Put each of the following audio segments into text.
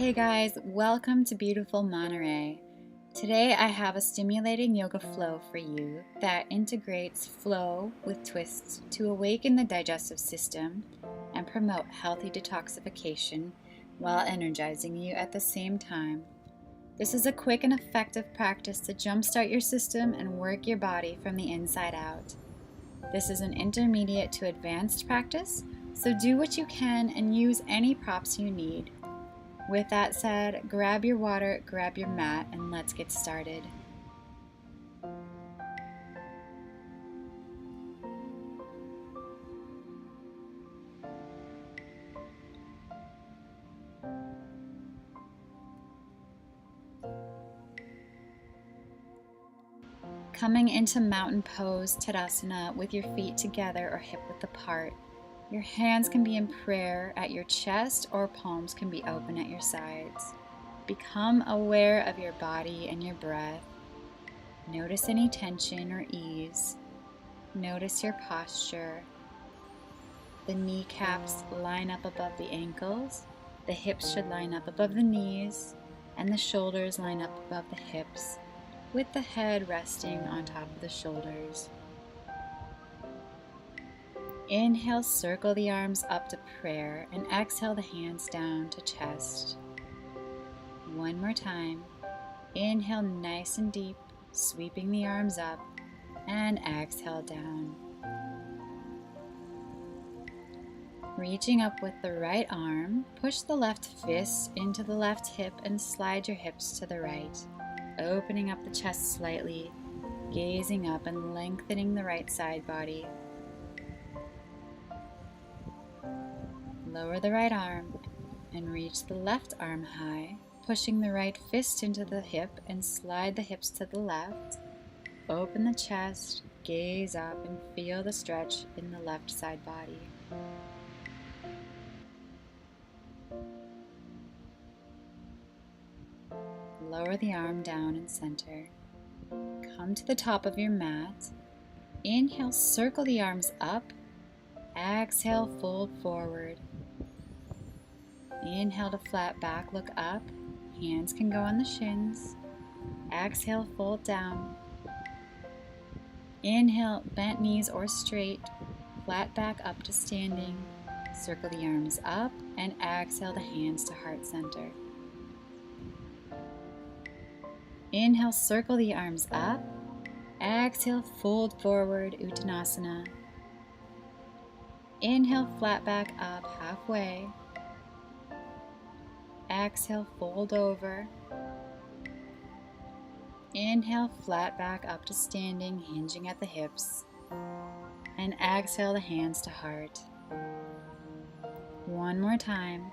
Hey guys, welcome to beautiful Monterey. Today I have a stimulating yoga flow for you that integrates flow with twists to awaken the digestive system and promote healthy detoxification while energizing you at the same time. This is a quick and effective practice to jumpstart your system and work your body from the inside out. This is an intermediate to advanced practice, so do what you can and use any props you need. With that said, grab your water, grab your mat, and let's get started. Coming into mountain pose, Tadasana, with your feet together or hip width apart. Your hands can be in prayer at your chest or palms can be open at your sides. Become aware of your body and your breath. Notice any tension or ease. Notice your posture. The kneecaps line up above the ankles. The hips should line up above the knees, and the shoulders line up above the hips, with the head resting on top of the shoulders. Inhale, circle the arms up to prayer, and exhale the hands down to chest. One more time. Inhale nice and deep, sweeping the arms up, and exhale down. Reaching up with the right arm, push the left fist into the left hip and slide your hips to the right, opening up the chest slightly, gazing up and lengthening the right side body. Lower the right arm and reach the left arm high, pushing the right fist into the hip and slide the hips to the left. Open the chest, gaze up and feel the stretch in the left side body. Lower the arm down and center. Come to the top of your mat. Inhale, circle the arms up. Exhale, fold forward. Inhale to flat back, look up. Hands can go on the shins. Exhale, fold down. Inhale, bent knees or straight. Flat back up to standing. Circle the arms up and exhale the hands to heart center. Inhale, circle the arms up. Exhale, fold forward, Uttanasana. Inhale, flat back up halfway. Exhale, fold over. Inhale, flat back up to standing, hinging at the hips. And exhale the hands to heart. One more time.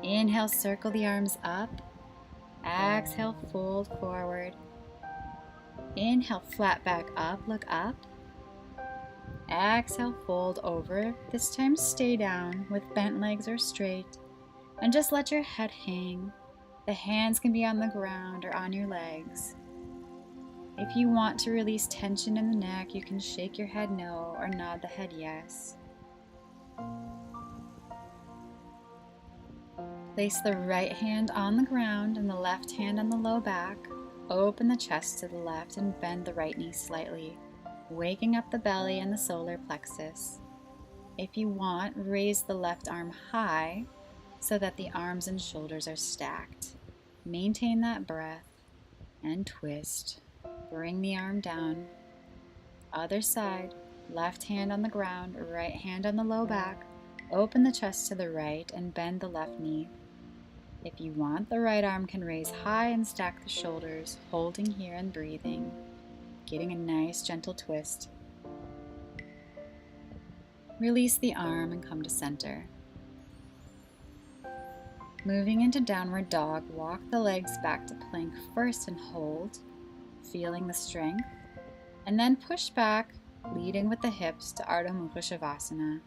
Inhale, circle the arms up. Exhale, fold forward. Inhale, flat back up, look up. Exhale, fold over. This time stay down with bent legs or straight. And just let your head hang. The hands can be on the ground or on your legs. If you want to release tension in the neck, you can shake your head no or nod the head yes. Place the right hand on the ground and the left hand on the low back. Open the chest to the left and bend the right knee slightly, waking up the belly and the solar plexus. If you want, raise the left arm high so that the arms and shoulders are stacked. Maintain that breath and twist. Bring the arm down. Other side, left hand on the ground, right hand on the low back. Open the chest to the right and bend the left knee. If you want, the right arm can raise high and stack the shoulders, holding here and breathing, getting a nice gentle twist. Release the arm and come to center. Moving into downward dog, walk the legs back to plank first and hold, feeling the strength, and then push back, leading with the hips to Ardha Mukha Shavasana.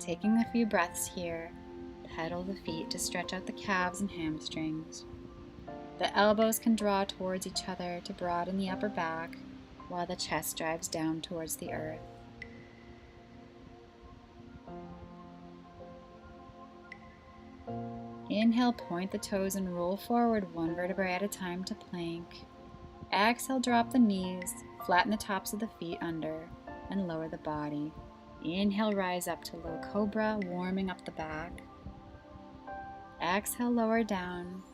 Taking a few breaths here, pedal the feet to stretch out the calves and hamstrings. The elbows can draw towards each other to broaden the upper back, while the chest drives down towards the earth. Inhale, point the toes and roll forward one vertebrae at a time to plank. Exhale, drop the knees, flatten the tops of the feet under, and lower the body. Inhale, rise up to low cobra, warming up the back. Exhale, lower down.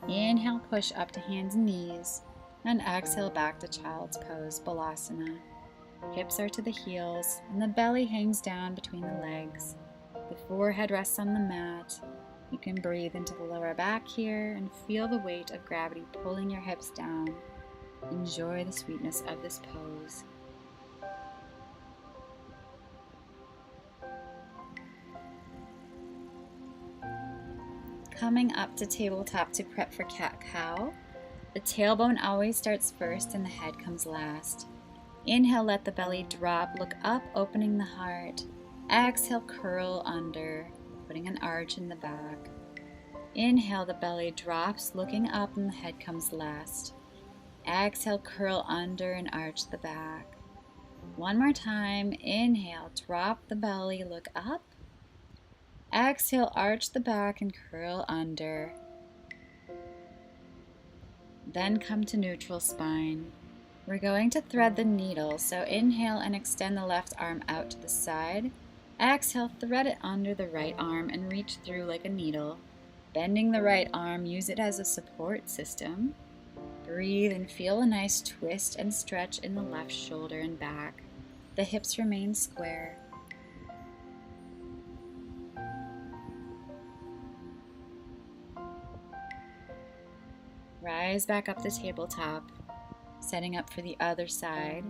Inhale, push up to hands and knees, and exhale back to child's pose, balasana. Hips are to the heels, and the belly hangs down between the legs. The forehead rests on the mat. You can breathe into the lower back here and feel the weight of gravity pulling your hips down. Enjoy the sweetness of this pose. Coming up to tabletop to prep for cat-cow. The tailbone always starts first and the head comes last. Inhale, let the belly drop, look up, opening the heart. Exhale, curl under, putting an arch in the back. Inhale, the belly drops, looking up, and the head comes last. Exhale, curl under and arch the back. One more time. Inhale, drop the belly, look up. Exhale, arch the back and curl under. Then come to neutral spine. We're going to thread the needle, so inhale and extend the left arm out to the side. Exhale, thread it under the right arm and reach through like a needle. Bending the right arm, use it as a support system. Breathe and feel a nice twist and stretch in the left shoulder and back. The hips remain square. Rise back up to tabletop, setting up for the other side.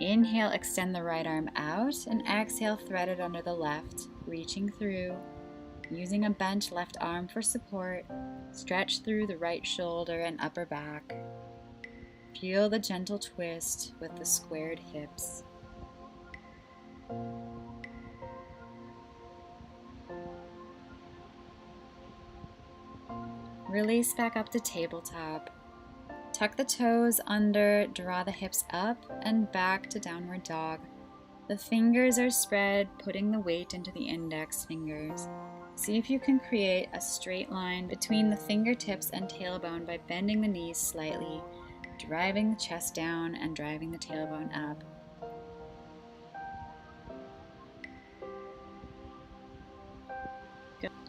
Inhale, extend the right arm out, and exhale, thread it under the left, reaching through. Using a bent left arm for support, stretch through the right shoulder and upper back. Feel the gentle twist with the squared hips. Release back up to tabletop. Tuck the toes under, draw the hips up and back to downward dog. The fingers are spread, putting the weight into the index fingers. See if you can create a straight line between the fingertips and tailbone by bending the knees slightly, driving the chest down and driving the tailbone up.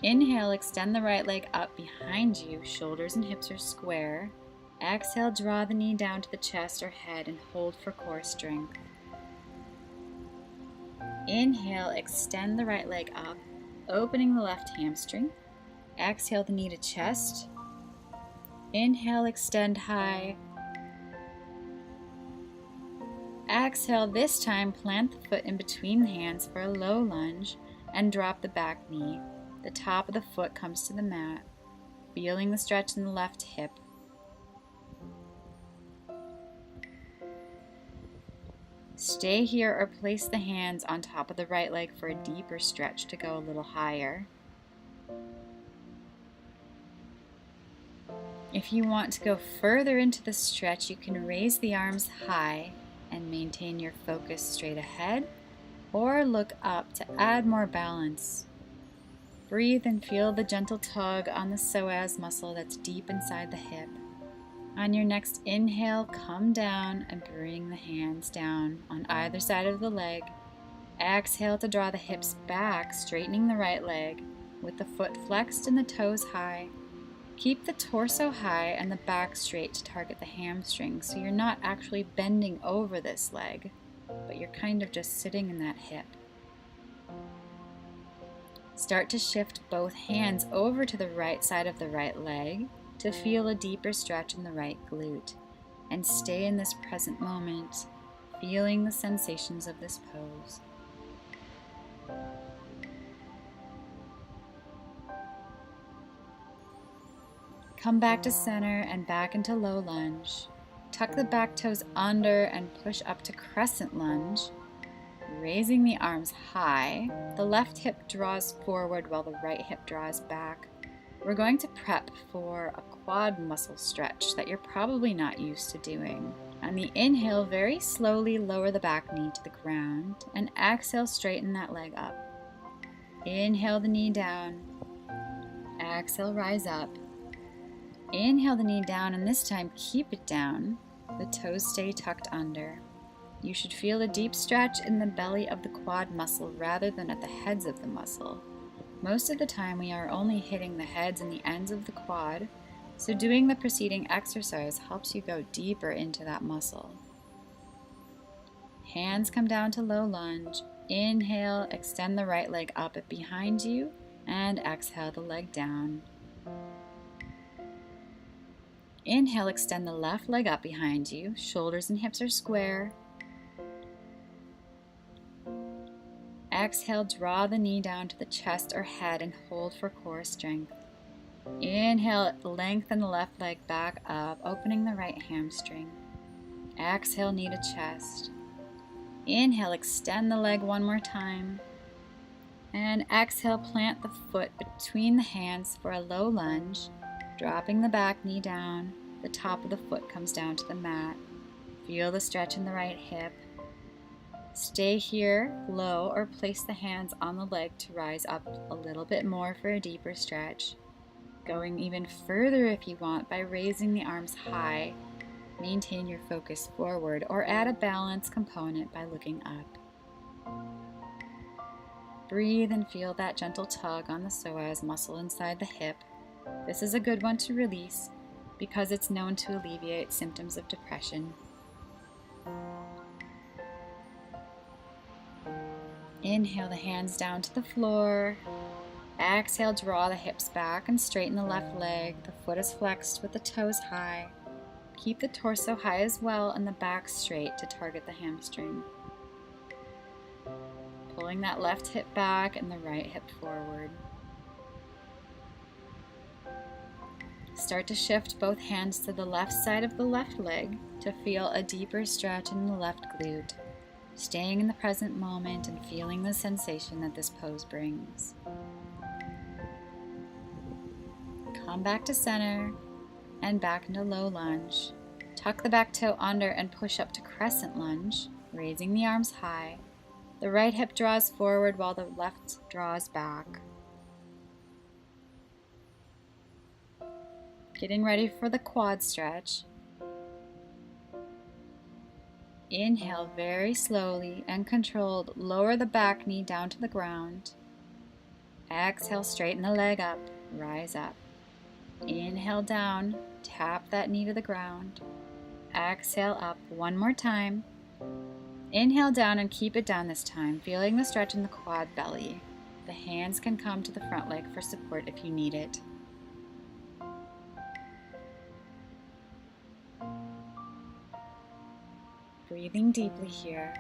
Inhale, extend the right leg up behind you, shoulders and hips are square. Exhale, draw the knee down to the chest or head and hold for core strength. Inhale, extend the right leg up, opening the left hamstring. Exhale, the knee to chest. Inhale, extend high. Exhale, this time plant the foot in between the hands for a low lunge and drop the back knee. The top of the foot comes to the mat, feeling the stretch in the left hip. Stay here or place the hands on top of the right leg for a deeper stretch to go a little higher. If you want to go further into the stretch, you can raise the arms high and maintain your focus straight ahead, or look up to add more balance. Breathe and feel the gentle tug on the psoas muscle that's deep inside the hip. On your next inhale, come down and bring the hands down on either side of the leg. Exhale to draw the hips back, straightening the right leg with the foot flexed and the toes high. Keep the torso high and the back straight to target the hamstring, so you're not actually bending over this leg, but you're kind of just sitting in that hip. Start to shift both hands over to the right side of the right leg to feel a deeper stretch in the right glute, and stay in this present moment, feeling the sensations of this pose. Come back to center and back into low lunge. Tuck the back toes under and push up to crescent lunge. Raising the arms high, the left hip draws forward while the right hip draws back. We're going to prep for a quad muscle stretch that you're probably not used to doing. On the inhale, very slowly lower the back knee to the ground and exhale, straighten that leg up. Inhale the knee down. Exhale, rise up. Inhale the knee down, and this time keep it down. The toes stay tucked under. You should feel a deep stretch in the belly of the quad muscle rather than at the heads of the muscle. Most of the time we are only hitting the heads and the ends of the quad, so doing the preceding exercise helps you go deeper into that muscle. Hands come down to low lunge. Inhale, extend the right leg up and behind you, and exhale the leg down. Inhale, extend the left leg up behind you. Shoulders and hips are square. Exhale, draw the knee down to the chest or head and hold for core strength. Inhale, lengthen the left leg back up, opening the right hamstring. Exhale, knee to chest. Inhale, extend the leg one more time. And exhale, plant the foot between the hands for a low lunge, dropping the back knee down. The top of the foot comes down to the mat. Feel the stretch in the right hip. Stay here low or place the hands on the leg to rise up a little bit more for a deeper stretch. Going even further if you want by raising the arms high. Maintain your focus forward or add a balance component by looking up. Breathe and feel that gentle tug on the psoas muscle inside the hip. This is a good one to release because it's known to alleviate symptoms of depression. Inhale the hands down to the floor. Exhale, draw the hips back and straighten the left leg. The foot is flexed with the toes high. Keep the torso high as well and the back straight to target the hamstring. Pulling that left hip back and the right hip forward. Start to shift both hands to the left side of the left leg to feel a deeper stretch in the left glute. Staying in the present moment and feeling the sensation that this pose brings. Come back to center and back into low lunge. Tuck the back toe under and push up to crescent lunge, raising the arms high. The right hip draws forward while the left draws back. Getting ready for the quad stretch. Inhale very slowly and controlled. Lower the back knee down to the ground. Exhale, straighten the leg up. Rise up. Inhale down. Tap that knee to the ground. Exhale up one more time. Inhale down and keep it down this time, feeling the stretch in the quad belly. The hands can come to the front leg for support if you need it. Breathing deeply here.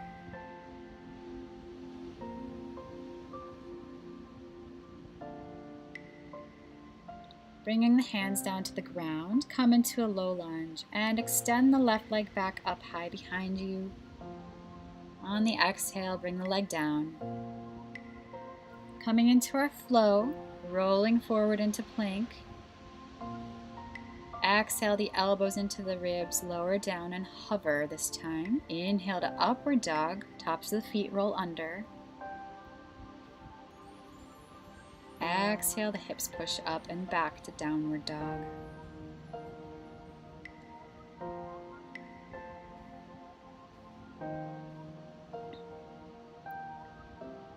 Bringing the hands down to the ground, come into a low lunge and extend the left leg back up high behind you. On the exhale, bring the leg down. Coming into our flow, rolling forward into plank. Exhale the elbows into the ribs, lower down and hover this time. Inhale to upward dog, tops of the feet roll under. Exhale, the hips push up and back to downward dog.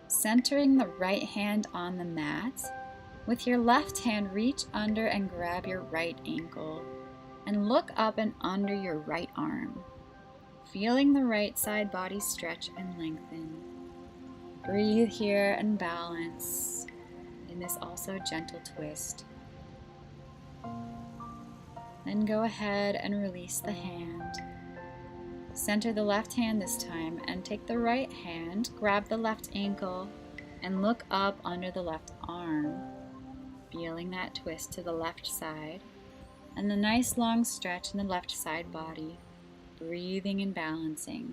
Centering the right hand on the mat. With your left hand, reach under and grab your right ankle and look up and under your right arm, feeling the right side body stretch and lengthen. Breathe here and balance in this also gentle twist. Then go ahead and release the hand. Center the left hand this time and take the right hand, grab the left ankle and look up under the left arm. Feeling that twist to the left side and the nice long stretch in the left side body, breathing and balancing.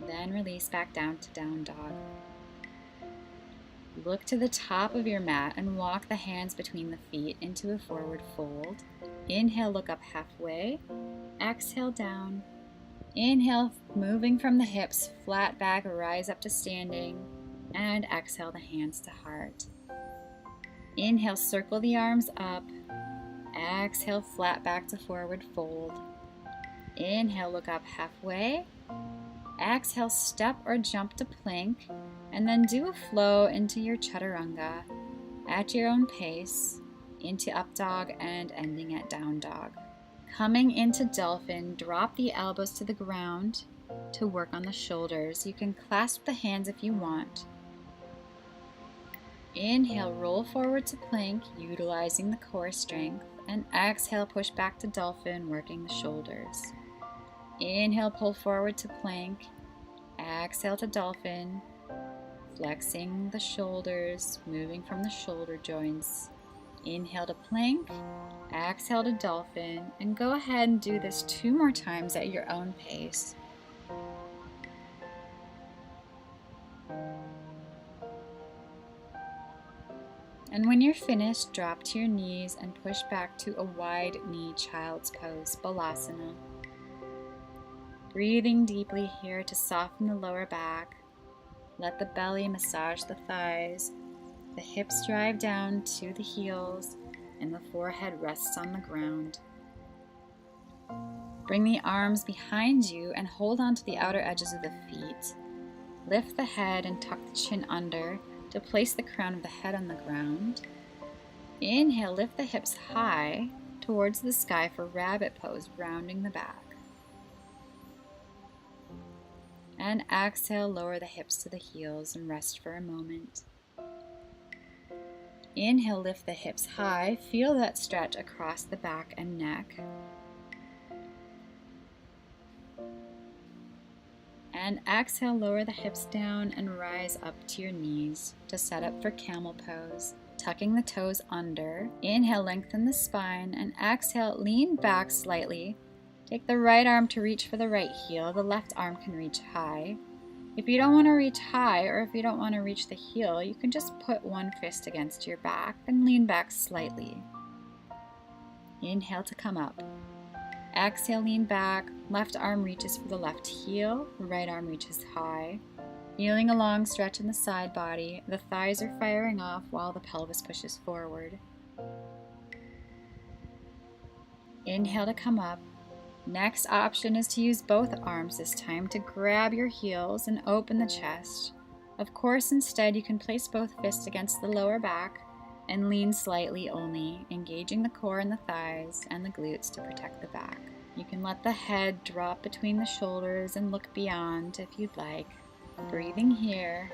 Then release back down to down dog. Look to the top of your mat and walk the hands between the feet into a forward fold. Inhale, look up halfway. Exhale down. Inhale, moving from the hips, flat back, rise up to standing, and exhale the hands to heart. Inhale, circle the arms up. Exhale, flat back to forward fold. Inhale, look up halfway. Exhale, step or jump to plank, and then do a flow into your chaturanga at your own pace, into up dog and ending at down dog. Coming into dolphin, drop the elbows to the ground to work on the shoulders. You can clasp the hands if you want. Inhale, roll forward to plank, utilizing the core strength, and exhale, push back to dolphin, working the shoulders. Inhale, pull forward to plank. Exhale to dolphin, flexing the shoulders, moving from the shoulder joints. Inhale to plank, exhale to dolphin, and go ahead and do this 2 more times at your own pace. And when you're finished, drop to your knees and push back to a wide knee child's pose, Balasana. Breathing deeply here to soften the lower back. Let the belly massage the thighs. The hips drive down to the heels, and the forehead rests on the ground. Bring the arms behind you and hold on to the outer edges of the feet. Lift the head and tuck the chin under to place the crown of the head on the ground. Inhale, lift the hips high towards the sky for rabbit pose, rounding the back. And exhale, lower the hips to the heels and rest for a moment. Inhale, lift the hips high. Feel that stretch across the back and neck. And exhale, lower the hips down and rise up to your knees to set up for camel pose. Tucking the toes under. Inhale, lengthen the spine, and exhale, lean back slightly. Take the right arm to reach for the right heel. The left arm can reach high. If you don't want to reach high, or if you don't want to reach the heel, you can just put one fist against your back and lean back slightly. Inhale to come up. Exhale, lean back. Left arm reaches for the left heel. Right arm reaches high. Feeling a long stretch in the side body. The thighs are firing off while the pelvis pushes forward. Inhale to come up. Next option is to use both arms this time to grab your heels and open the chest. Of course, instead you can place both fists against the lower back and lean slightly only, engaging the core and the thighs and the glutes to protect the back. You can let the head drop between the shoulders and look beyond if you'd like. Breathing here.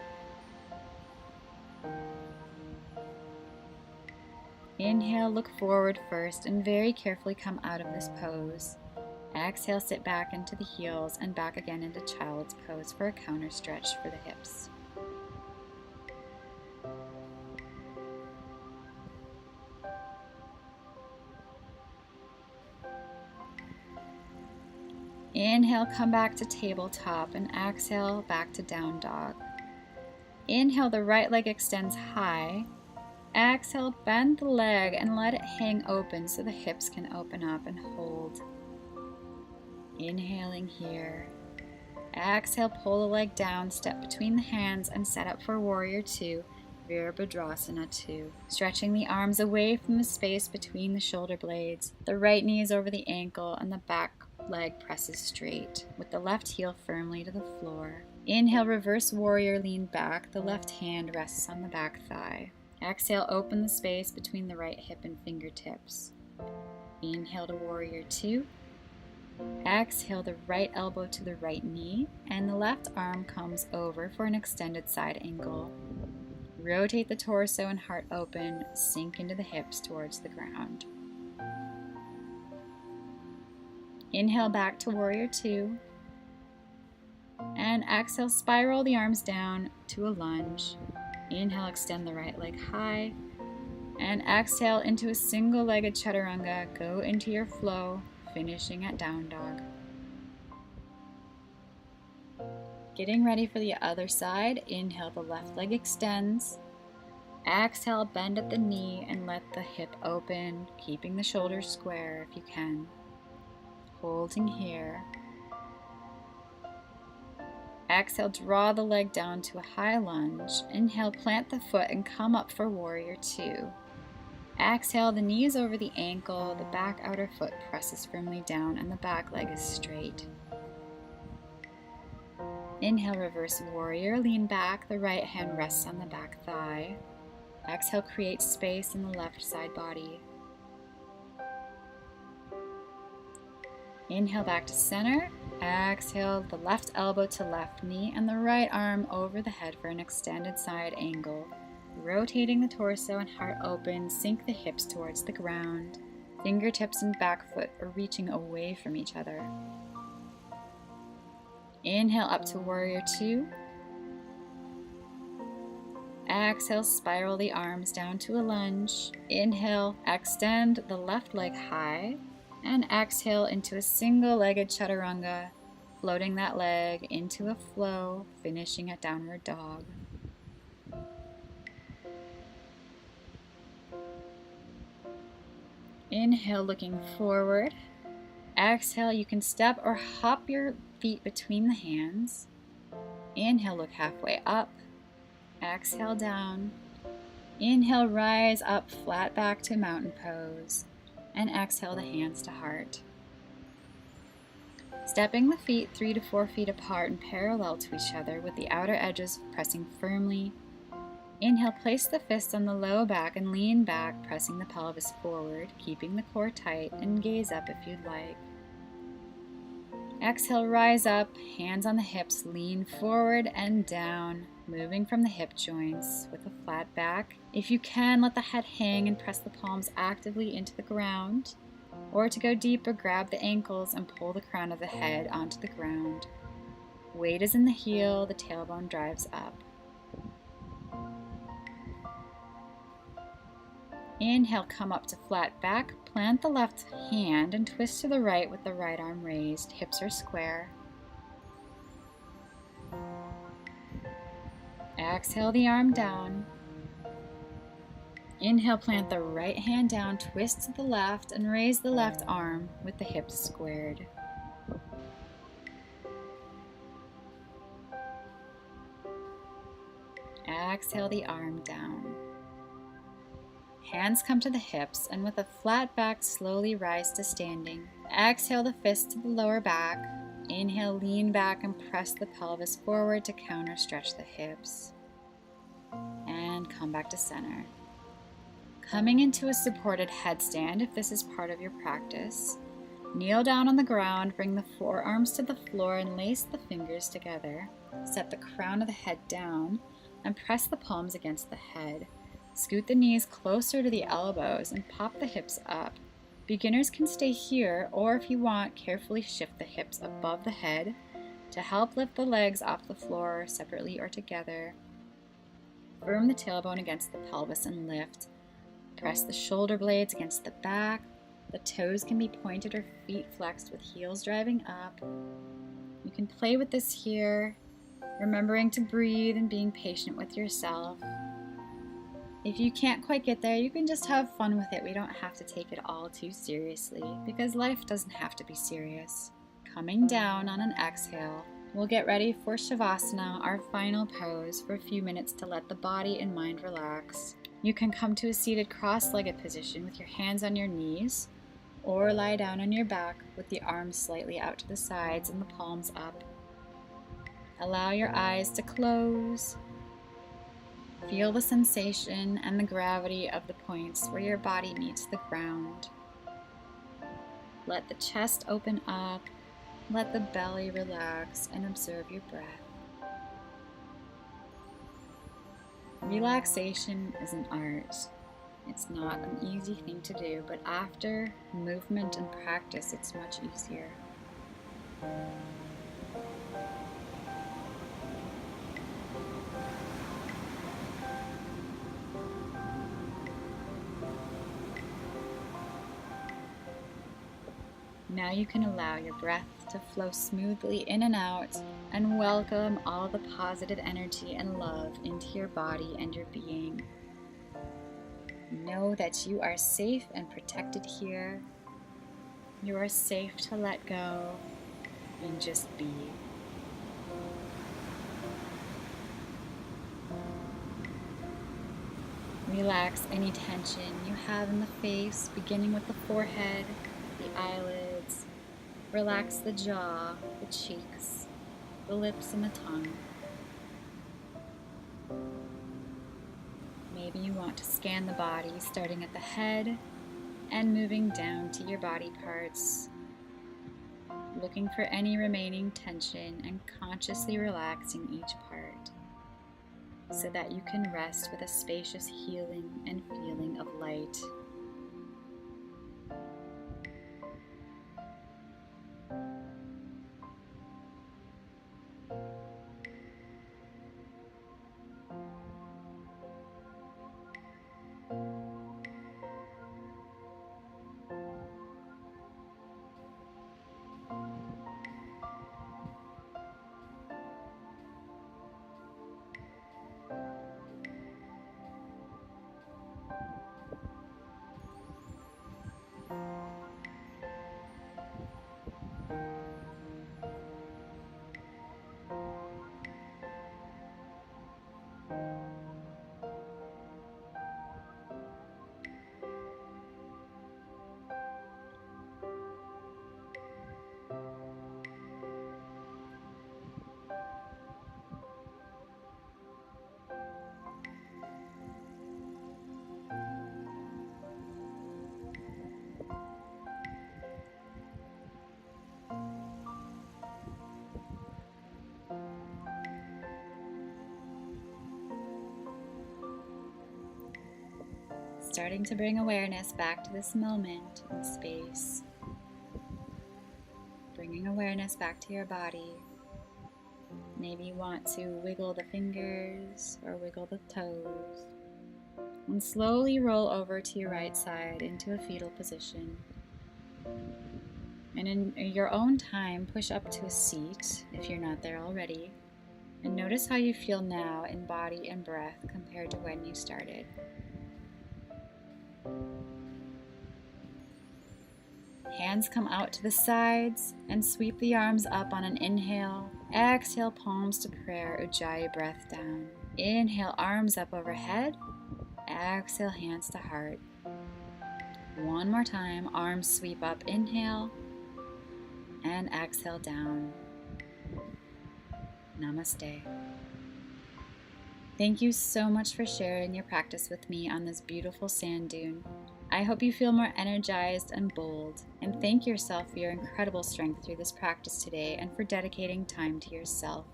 Inhale, look forward first and very carefully come out of this pose. Exhale, sit back into the heels and back again into child's pose for a counter stretch for the hips. Inhale, come back to tabletop, and exhale, back to down dog. Inhale, the right leg extends high. Exhale, bend the leg and let it hang open so the hips can open up and hold. Inhaling here. Exhale, pull the leg down, step between the hands, and set up for Warrior 2, Virabhadrasana 2. Stretching the arms away from the space between the shoulder blades. The right knee is over the ankle and the back leg presses straight, with the left heel firmly to the floor. Inhale, reverse warrior, lean back. The left hand rests on the back thigh. Exhale, open the space between the right hip and fingertips. Inhale to Warrior 2. Exhale, the right elbow to the right knee, and the left arm comes over for an extended side angle. Rotate the torso and heart open, sink into the hips towards the ground. Inhale back to Warrior 2. And exhale, spiral the arms down to a lunge. Inhale, extend the right leg high. And exhale into a single-legged chaturanga. Go into your flow, finishing at down dog. Getting ready for the other side. Inhale, the left leg extends. Exhale, bend at the knee and let the hip open, keeping the shoulders square if you can. Holding here. Exhale, draw the leg down to a high lunge. Inhale, plant the foot and come up for warrior two. Exhale, the knees over the ankle, the back outer foot presses firmly down, and the back leg is straight. Inhale, reverse warrior, lean back, the right hand rests on the back thigh. Exhale, create space in the left side body. Inhale, back to center. Exhale, the left elbow to left knee and the right arm over the head for an extended side angle. Rotating the torso and heart open, sink the hips towards the ground. Fingertips and back foot are reaching away from each other. Inhale up to warrior two. Exhale, spiral the arms down to a lunge. Inhale, extend the left leg high. And exhale into a single-legged chaturanga, floating that leg into a flow, finishing at downward dog. Inhale, looking forward. Exhale, you can step or hop your feet between the hands. Inhale, look halfway up. Exhale, down. Inhale, rise up, flat back to mountain pose. And exhale the hands to heart. Stepping the feet 3 to 4 feet apart and parallel to each other with the outer edges pressing firmly. Inhale, place the fists on the low back and lean back, pressing the pelvis forward, keeping the core tight, and gaze up if you'd like. Exhale, rise up, hands on the hips, lean forward and down, moving from the hip joints with a flat back. If you can, let the head hang and press the palms actively into the ground, or to go deeper, grab the ankles and pull the crown of the head onto the ground. Weight is in the heel, the tailbone drives up. Inhale, come up to flat back, plant the left hand and twist to the right with the right arm raised, hips are square. Exhale the arm down. Inhale, plant the right hand down, twist to the left and raise the left arm with the hips squared. Exhale the arm down. Hands come to the hips and with a flat back slowly rise to standing. Exhale the fists to the lower back. Inhale, lean back and press the pelvis forward to counter stretch the hips. And come back to center. Coming into a supported headstand if this is part of your practice. Kneel down on the ground, bring the forearms to the floor and lace the fingers together. Set the crown of the head down and press the palms against the head. Scoot the knees closer to the elbows and pop the hips up. Beginners can stay here, or if you want, carefully shift the hips above the head to help lift the legs off the floor separately or together. Firm the tailbone against the pelvis and lift. Press the shoulder blades against the back. The toes can be pointed or feet flexed with heels driving up. You can play with this here, remembering to breathe and being patient with yourself. If you can't quite get there, you can just have fun with it. We don't have to take it all too seriously because life doesn't have to be serious. Coming down on an exhale, we'll get ready for Shavasana, our final pose, for a few minutes to let the body and mind relax. You can come to a seated cross-legged position with your hands on your knees, or lie down on your back with the arms slightly out to the sides and the palms up. Allow your eyes to close. Feel the sensation and the gravity of the points where your body meets the ground. Let the chest open up, let the belly relax, and observe your breath. Relaxation is an art. It's not an easy thing to do, but after movement and practice, it's much easier. Now you can allow your breath to flow smoothly in and out and welcome all the positive energy and love into your body and your being. Know that you are safe and protected here. You are safe to let go and just be. Relax any tension you have in the face, beginning with the forehead, the eyelids. Relax the jaw, the cheeks, the lips, and the tongue. Maybe you want to scan the body, starting at the head and moving down to your body parts, looking for any remaining tension and consciously relaxing each part so that you can rest with a spacious healing and feeling of light. Starting to bring awareness back to this moment in space. Bringing awareness back to your body. Maybe you want to wiggle the fingers or wiggle the toes. And slowly roll over to your right side into a fetal position. And in your own time, push up to a seat if you're not there already. And notice how you feel now in body and breath compared to when you started. Hands come out to the sides and sweep the arms up on an inhale. Exhale, palms to prayer, Ujjayi breath down. Inhale, arms up overhead. Exhale, hands to heart. One more time, arms sweep up, inhale, and exhale down. Namaste. Thank you so much for sharing your practice with me on this beautiful sand dune. I hope you feel more energized and bold, and thank yourself for your incredible strength through this practice today and for dedicating time to yourself.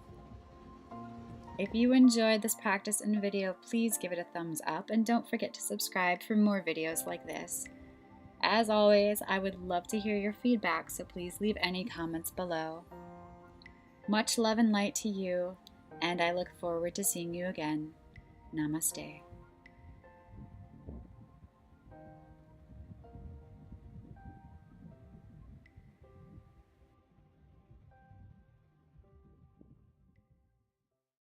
If you enjoyed this practice and video, please give it a thumbs up and don't forget to subscribe for more videos like this. As always, I would love to hear your feedback, so please leave any comments below. Much love and light to you, and I look forward to seeing you again. Namaste.